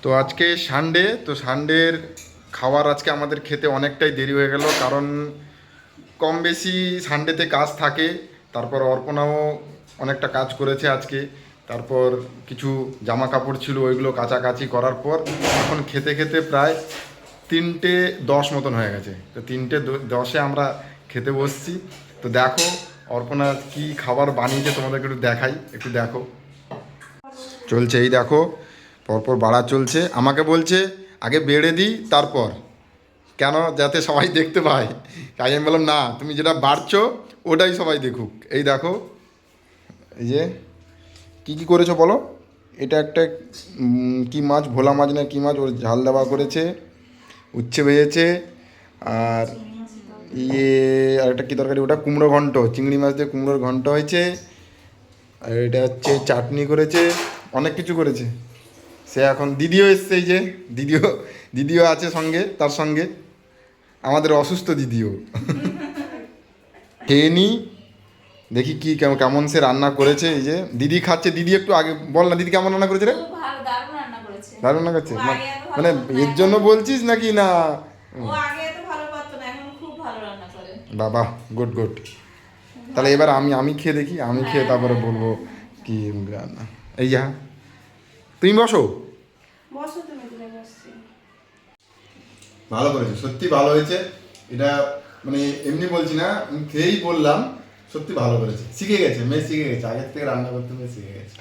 তো আজকে সানডে, তো সানডের খাবার আজকে আমাদের খেতে অনেকটাই দেরি হয়ে গেল, কারণ কম বেশি সানডেতে কাজ থাকে। তারপর অর্পণাও অনেকটা কাজ করেছে আজকে। তারপর কিছু জামা কাপড় ছিল, ওইগুলো কাচাকাচি করার পর এখন খেতে খেতে প্রায় 3:10 মতন হয়ে গেছে। তো 3:10-এ আমরা খেতে বসছি। তো দেখো অর্পণা কি খাবার বানিয়েছে, তোমাদেরকে একটু দেখাই, একটু দেখো। চলছে, এই দেখো পরপর বাড়া চলছে। আমাকে বলছে আগে বেড়ে দিই তারপর, কেন, যাতে সবাই দেখতে পায়। তাই আমি বললাম না, তুমি যেটা বাড়ছো ওটাই সবাই দেখুক। এই দেখো, এই যে কী কী করেছো বলো। এটা একটা কি মাছ, ভোলা মাছ না কি মাছ, ওর ঝাল দেওয়া করেছে, উচ্ছে ভেজেছে, আর আর একটা কী তরকারি, ওটা কুমড়ো ঘন্ট, চিংড়ি মাছ দিয়ে কুমড়োর ঘন্ট হয়েছে। আর এটা হচ্ছে চাটনি করেছে, অনেক কিছু করেছে। সে এখন দিদিও এসছে, এই যে দিদিও আছে সঙ্গে, তার সঙ্গে আমাদের অসুস্থ দিদিও। খেয়ে নি, দেখি কি কেমন সে রান্না করেছে। এই যে দিদি খাচ্ছে, দিদি একটু আগে বল না, দিদি কেমন রান্না করেছে রে? দারুণ রান্না করছে, মানে এর জন্য বলছিস নাকি না? বাবা, গুড গুড। তাহলে এবার আমি খেয়ে দেখি, আমি খেয়ে তারপরে বলবো কি রান্না। এই যা, তুমি বসো। ভালো করেছে, সত্যি ভালো হয়েছে। এটা মানে এমনি বলছি না, আমি খেয়েই বললাম, সত্যি ভালো করেছে। শিখে গেছে, মেয়ে শিখে গেছে, আগের থেকে রান্না করতে মেয়ে শিখে গেছে।